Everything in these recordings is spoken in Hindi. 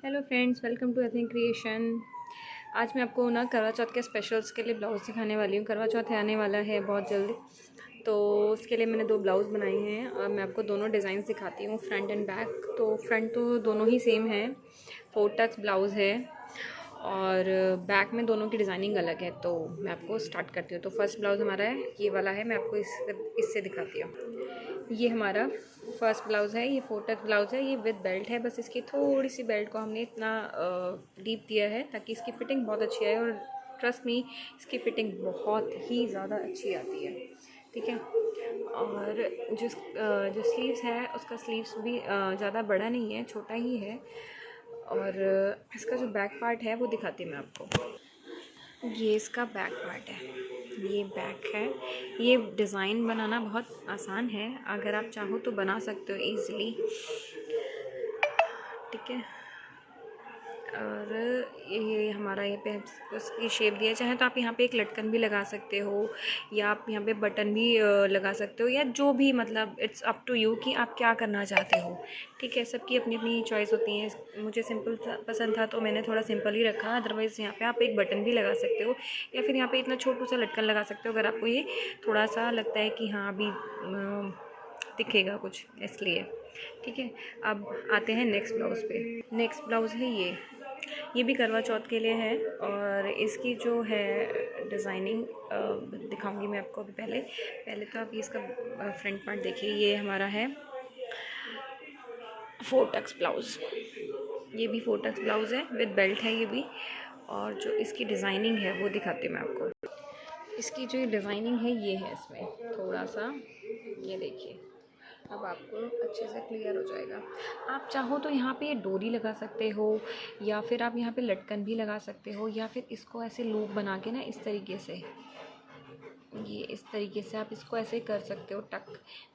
Hello friends, welcome to Ething creation. आज मैं आपको ना करवा चौथ के स्पेशल्स के लिए ब्लाउज़ दिखाने वाली हूँ। करवा चौथ आने वाला है बहुत जल्दी, तो उसके लिए मैंने 2 ब्लाउज़ बनाए हैं और मैं आपको दोनों डिज़ाइन दिखाती हूँ, फ्रंट एंड बैक। तो फ्रंट तो दोनों ही सेम है, 4 टक्स ब्लाउज़ है और बैक में दोनों की डिज़ाइनिंग अलग है। तो मैं आपको स्टार्ट करती हूँ। तो फर्स्ट ब्लाउज़ हमारा है ये वाला है, मैं आपको इससे दिखाती हूँ। ये हमारा फर्स्ट ब्लाउज़ है, ये 4 टक्स ब्लाउज़ है, ये विद बेल्ट है। बस इसकी थोड़ी सी बेल्ट को हमने इतना डीप दिया है ताकि इसकी फ़िटिंग बहुत अच्छी आए, और ट्रस्ट मी इसकी फ़िटिंग बहुत ही ज़्यादा अच्छी आती है। ठीक है। और जो स्लीव्स है उसका स्लीव्स भी ज़्यादा बड़ा नहीं है, छोटा ही है। और इसका जो बैक पार्ट है वो दिखाती हूँ मैं आपको। ये इसका बैक पार्ट है, ये बैक है। ये डिज़ाइन बनाना बहुत आसान है, अगर आप चाहो तो बना सकते हो ईज़िली। ठीक है। और ये हमारा यहाँ पे उसकी शेप दिया, चाहे तो आप यहाँ पे एक लटकन भी लगा सकते हो, या आप यहाँ पे बटन भी लगा सकते हो, या जो भी, मतलब इट्स अप टू यू कि आप क्या करना चाहते हो। ठीक है, सबकी अपनी अपनी चॉइस होती है। मुझे सिंपल पसंद था तो मैंने थोड़ा सिंपल ही रखा। अदरवाइज़ यहाँ पे आप एक बटन भी लगा सकते हो, या फिर यहाँ पे इतना छोटू सा लटकन लगा सकते हो अगर आपको ये थोड़ा सा लगता है कि हाँ अभी दिखेगा कुछ, इसलिए। ठीक है। अब आते हैं नेक्स्ट ब्लाउज़ पे। नेक्स्ट ब्लाउज़ है ये भी करवा चौथ के लिए है, और इसकी जो है डिज़ाइनिंग दिखाऊंगी मैं आपको। अभी पहले तो आप इसका फ्रंट पार्ट देखिए। ये हमारा है 4 टक्स ब्लाउज़, ये भी 4 टक्स ब्लाउज़ है, विद बेल्ट है ये भी। और जो इसकी डिज़ाइनिंग है वो दिखाती हूँ मैं आपको। इसकी जो डिज़ाइनिंग है ये है, इसमें थोड़ा सा, ये देखिए, अब आपको अच्छे से क्लियर हो जाएगा। आप चाहो तो यहाँ पे डोरी लगा सकते हो, या फिर आप यहाँ पे लटकन भी लगा सकते हो, या फिर इसको ऐसे लूप बना के ना इस तरीके से, ये इस तरीके से आप इसको ऐसे कर सकते हो टक।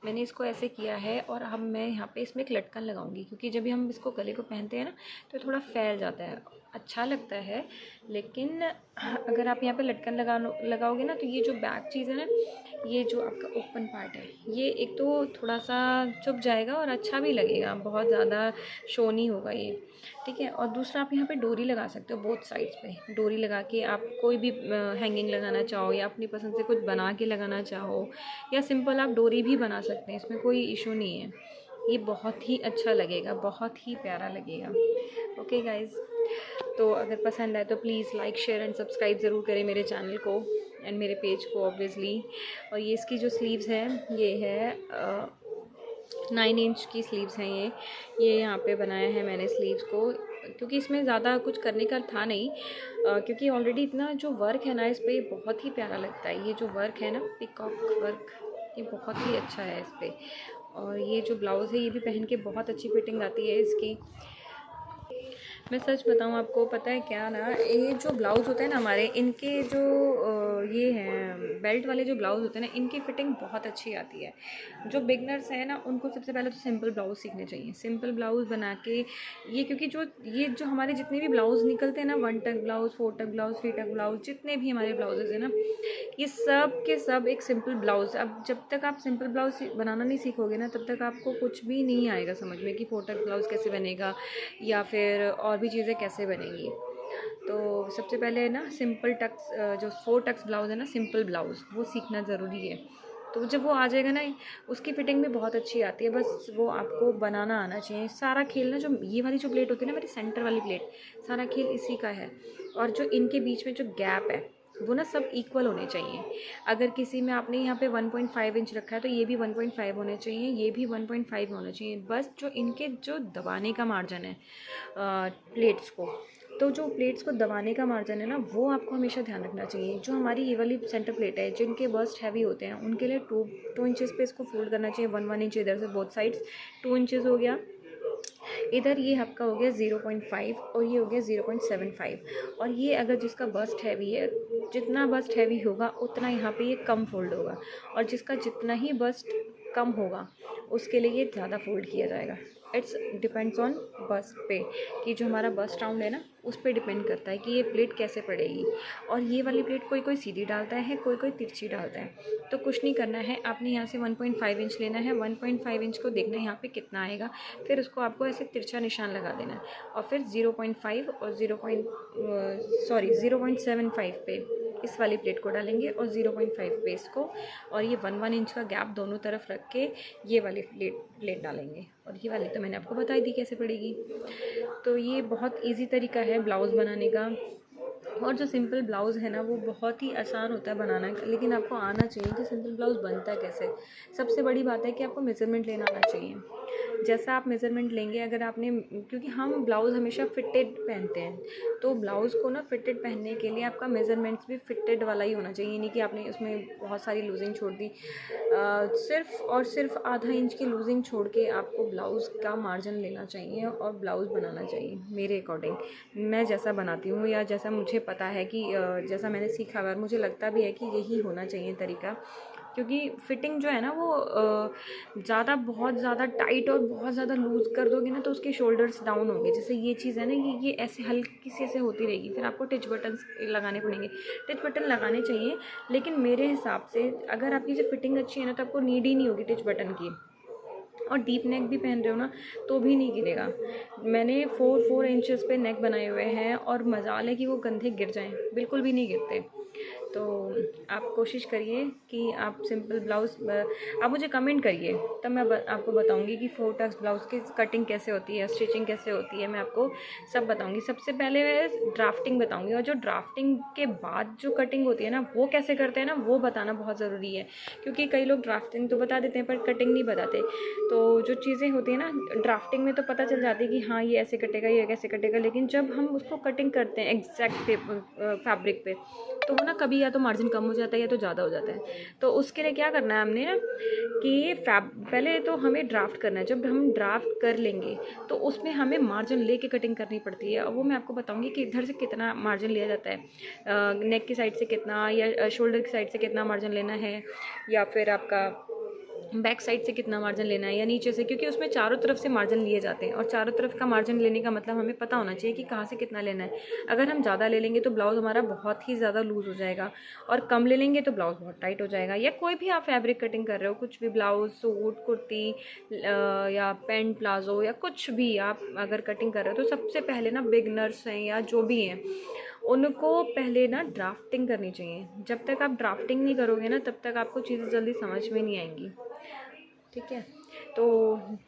मैंने इसको ऐसे किया है, और अब मैं यहाँ पे इसमें एक लटकन लगाऊंगी, क्योंकि जब भी हम इसको गले को पहनते हैं ना तो थोड़ा फैल जाता है, अच्छा लगता है। लेकिन अगर आप यहाँ पे लटकन लगाओगे ना, तो ये जो बैक चीज़ है ना, ये जो आपका ओपन पार्ट है, ये एक तो थोड़ा सा चुभ जाएगा और अच्छा भी लगेगा, बहुत ज़्यादा शो नहीं होगा ये। ठीक है। और दूसरा, आप यहाँ पे डोरी लगा सकते हो बोथ साइड्स पे। डोरी लगा के आप कोई भी हैंगिंग लगाना चाहो, या अपनी पसंद से कुछ बना के लगाना चाहो, या सिंपल आप डोरी भी बना सकते हैं, इसमें कोई इशू नहीं है। ये बहुत ही अच्छा लगेगा, बहुत ही प्यारा लगेगा। ओके गाइज़, तो अगर पसंद आए तो please like, share and subscribe ज़रूर करें मेरे चैनल को एंड मेरे पेज को ऑब्वियसली। और ये इसकी जो स्लीव्स है, ये है 9 इंच की स्लीव्स हैं ये यहाँ पे बनाया है मैंने स्लीव्स को, क्योंकि इसमें ज़्यादा कुछ करने का था नहीं, क्योंकि ऑलरेडी इतना जो वर्क है ना इस पे, बहुत ही प्यारा लगता है। ये जो वर्क है ना, पिकॉक वर्क, ये बहुत ही अच्छा है इस पर। और ये जो ब्लाउज़ है ये भी पहन के बहुत अच्छी फिटिंग आती है इसकी। मैं सच बताऊं आपको, पता है क्या ना, ये जो ब्लाउज़ होते हैं ना हमारे, इनके जो ये हैं बेल्ट वाले जो ब्लाउज़ होते हैं ना, इनकी फ़िटिंग बहुत अच्छी आती है। जो बिगनर्स हैं ना, उनको सबसे पहले तो सिंपल ब्लाउज़ सीखने चाहिए। सिंपल ब्लाउज़ बना के ये, क्योंकि जो हमारे जितने भी ब्लाउज़ निकलते हैं ना, 1 टक ब्लाउज़, 4 टक ब्लाउज़, 3 टक ब्लाउज़, जितने भी हमारे ब्लाउजेज़ हैं ना, ये सब के सब एक सिंपल ब्लाउज़। अब जब तक आप सिंपल ब्लाउज़ बनाना नहीं सीखोगे ना, तब तक आपको कुछ भी नहीं आएगा समझ में कि 4 टक ब्लाउज़ कैसे बनेगा, या फिर और भी चीज़ें कैसे बनेंगी। तो सबसे पहले ना सिंपल टक्स, जो 4 टक्स ब्लाउज़ है ना, सिंपल ब्लाउज़, वो सीखना ज़रूरी है। तो जब वो आ जाएगा ना, उसकी फ़िटिंग भी बहुत अच्छी आती है। बस वो आपको बनाना आना चाहिए। सारा खेल ना, जो ये वाली जो प्लेट होती है ना, मेरी सेंटर वाली प्लेट, सारा खेल इसी का है। और जो इनके बीच में जो गैप है, वो ना सब इक्वल होने चाहिए। अगर किसी में आपने यहाँ पे 1.5 इंच रखा है, तो ये भी 1.5 होने चाहिए, ये भी 1.5 होने चाहिए। बस जो इनके जो दबाने का मार्जिन है प्लेट्स को, तो जो प्लेट्स को दबाने का मार्जिन है ना, वो आपको हमेशा ध्यान रखना चाहिए। जो हमारी ये वाली सेंटर प्लेट है, जिनके बस्ट हैवी होते हैं, उनके लिए 2 इंचेस पे इसको फोल्ड करना चाहिए। 1 इंच इधर से बोथ साइड्स, 2 इंचेस हो गया इधर, ये आपका हो गया 0.5, और ये हो गया 0.75। और ये अगर जिसका बस्ट हैवी है, जितना बस्ट हैवी होगा उतना यहाँ पे ये कम फोल्ड होगा, और जिसका जितना ही बस्ट कम होगा उसके लिए ये ज़्यादा फोल्ड किया जाएगा। इट्स डिपेंड्स ऑन बस्ट पे, कि जो हमारा बस्ट राउंड है ना उस पर डिपेंड करता है कि ये प्लेट कैसे पड़ेगी। और ये वाली प्लेट कोई कोई सीधी डालता है, कोई कोई तिरछी डालता है। तो कुछ नहीं करना है, आपने यहाँ से 1.5 इंच लेना है, 1.5 इंच को देखना है यहाँ पे कितना आएगा, फिर उसको आपको ऐसे तिरछा निशान लगा देना है, और फिर 0.5 और 0.75 पे इस वाली प्लेट को डालेंगे, और 0.5 पे इसको, और ये 1 इंच का गैप दोनों तरफ रख के ये वाली प्लेट डालेंगे। और ये वाली तो मैंने आपको बता दी कैसे पड़ेगी। तो ये बहुत इजी तरीका है ब्लाउज़ बनाने का। और जो सिंपल ब्लाउज़ है ना वो बहुत ही आसान होता है बनाना, लेकिन आपको आना चाहिए कि सिंपल ब्लाउज़ बनता है कैसे। सबसे बड़ी बात है कि आपको मेज़रमेंट लेना आना चाहिए। जैसा आप मेज़रमेंट लेंगे, अगर आपने, क्योंकि हम ब्लाउज़ हमेशा फिटेड पहनते हैं, तो ब्लाउज़ को ना फिटेड पहनने के लिए आपका मेज़रमेंट्स भी फिटेड वाला ही होना चाहिए, नहीं कि आपने उसमें बहुत सारी लूजिंग छोड़ दी। सिर्फ़ और सिर्फ आधा इंच की लूजिंग छोड़ के आपको ब्लाउज़ का मार्जिन लेना चाहिए और ब्लाउज़ बनाना चाहिए। मेरे अकॉर्डिंग मैं जैसा बनाती हूँ, या जैसा मुझे पता है कि जैसा मैंने सीखा हुआ, मुझे लगता भी है कि यही होना चाहिए तरीका। क्योंकि फिटिंग जो है ना वो ज़्यादा, बहुत ज़्यादा टाइट और बहुत ज़्यादा लूज़ कर दोगे ना तो उसके शोल्डर्स डाउन होंगे। जैसे ये चीज़ है ना, ये ऐसे हल्की सी ऐसे होती रहेगी, फिर आपको टिच बटन्स लगाने पड़ेंगे। टिच बटन लगाने चाहिए, लेकिन मेरे हिसाब से अगर आपकी जो फिटिंग अच्छी है ना तो आपको नीड ही नहीं होगी टिच बटन की। और डीप नेक भी पहन रहे हो ना तो भी नहीं गिरेगा। मैंने 4 इंचेस पे नेक बनाए हुए हैं, और मजाल है कि वो कंधे गिर जाएं, बिल्कुल भी नहीं गिरते। तो आप कोशिश करिए कि आप सिंपल ब्लाउज़, आप मुझे कमेंट करिए, तब मैं आपको बताऊंगी कि 4 टक्स ब्लाउज़ की कटिंग कैसे होती है, स्टिचिंग कैसे होती है, मैं आपको सब बताऊंगी। सबसे पहले मैं ड्राफ्टिंग बताऊंगी, और जो ड्राफ्टिंग के बाद जो कटिंग होती है ना वो कैसे करते हैं ना वो बताना बहुत ज़रूरी है। क्योंकि कई लोग ड्राफ्टिंग तो बता देते हैं पर कटिंग नहीं बताते। तो जो चीज़ें होती हैं ना ड्राफ्टिंग में तो पता चल जाती है कि हाँ ये ऐसे कटेगा, ये कैसे कटेगा, लेकिन जब हम उसको कटिंग करते हैं एग्जैक्ट फैब्रिक पे, तो वो ना कभी या तो मार्जिन कम हो जाता है या तो ज़्यादा हो जाता है। तो उसके लिए क्या करना है हमने ना कि पहले तो हमें ड्राफ्ट करना है। जब हम ड्राफ्ट कर लेंगे तो उसमें हमें मार्जिन लेके कटिंग करनी पड़ती है, और वो मैं आपको बताऊंगी कि इधर से कितना मार्जिन लिया जाता है, नेक की साइड से कितना, या शोल्डर की साइड से कितना मार्जिन लेना है, या फिर आपका बैक साइड से कितना मार्जिन लेना है, या नीचे से, क्योंकि उसमें चारों तरफ से मार्जिन लिए जाते हैं। और चारों तरफ का मार्जिन लेने का मतलब हमें पता होना चाहिए कि कहाँ से कितना लेना है। अगर हम ज़्यादा ले लेंगे तो ब्लाउज़ हमारा बहुत ही ज़्यादा लूज़ हो जाएगा, और कम ले लेंगे तो ब्लाउज़ बहुत टाइट हो जाएगा। या कोई भी आप फैब्रिक कटिंग कर रहे हो, कुछ भी ब्लाउज़, सूट, कुर्ती, या पैंट, प्लाजो, या कुछ भी आप अगर कटिंग कर रहे हो, तो सबसे पहले ना बिगनर्स हैं या जो भी हैं उनको पहले ना ड्राफ्टिंग करनी चाहिए। जब तक आप ड्राफ्टिंग नहीं करोगे ना तब तक आपको चीज़ें जल्दी समझ में नहीं आएंगी। ठीक है। तो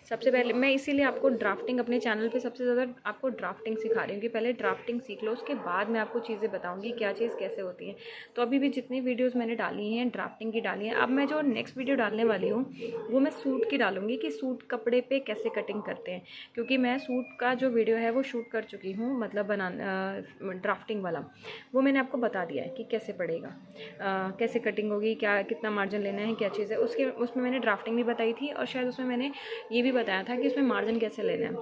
सबसे पहले मैं इसीलिए आपको ड्राफ्टिंग अपने चैनल पे सबसे ज़्यादा आपको ड्राफ्टिंग सिखा रही हूँ कि पहले ड्राफ्टिंग सीख लो, उसके बाद मैं आपको चीज़ें बताऊँगी क्या चीज़ कैसे होती है। तो अभी भी जितनी वीडियोस मैंने डाली हैं ड्राफ्टिंग की डाली हैं। अब मैं जो नेक्स्ट वीडियो डालने वाली हूँ वो मैं सूट की डालूँगी कि सूट कपड़े पर कैसे कटिंग करते हैं, क्योंकि मैं सूट का जो वीडियो है वो शूट कर चुकी हूँ, मतलब ड्राफ्टिंग वाला वो मैंने आपको बता दिया है कि कैसे पड़ेगा, कैसे कटिंग होगी, क्या कितना मार्जिन लेना है, क्या चीज़ है। उसमें मैंने ड्राफ्टिंग भी बताई थी, और शायद उसमें मैंने ये भी बताया था कि उसमें मार्जिन कैसे लेना है।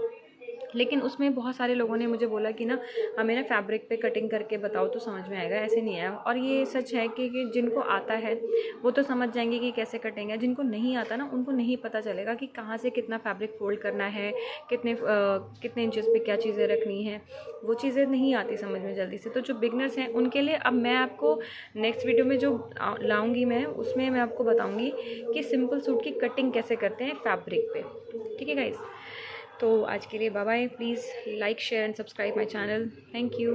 लेकिन उसमें बहुत सारे लोगों ने मुझे बोला कि ना हमें ना फैब्रिक पे कटिंग करके बताओ तो समझ में आएगा, ऐसे नहीं आया। और ये सच है कि जिनको आता है वो तो समझ जाएंगे कि कैसे कटेंगे, जिनको नहीं आता ना उनको नहीं पता चलेगा कि कहाँ से कितना फैब्रिक फोल्ड करना है, कितने इंचेस पे क्या चीज़ें रखनी है, वो चीज़ें नहीं आती समझ में जल्दी से। तो जो बिगनर्स हैं उनके लिए अब मैं आपको नेक्स्ट वीडियो में जो लाऊंगी मैं उसमें मैं आपको बताऊँगी कि सिंपल सूट की कटिंग कैसे करते हैं फैब्रिक पे। ठीक है गाइज़, तो आज के लिए bye bye. Please like, share and subscribe my channel. Thank you.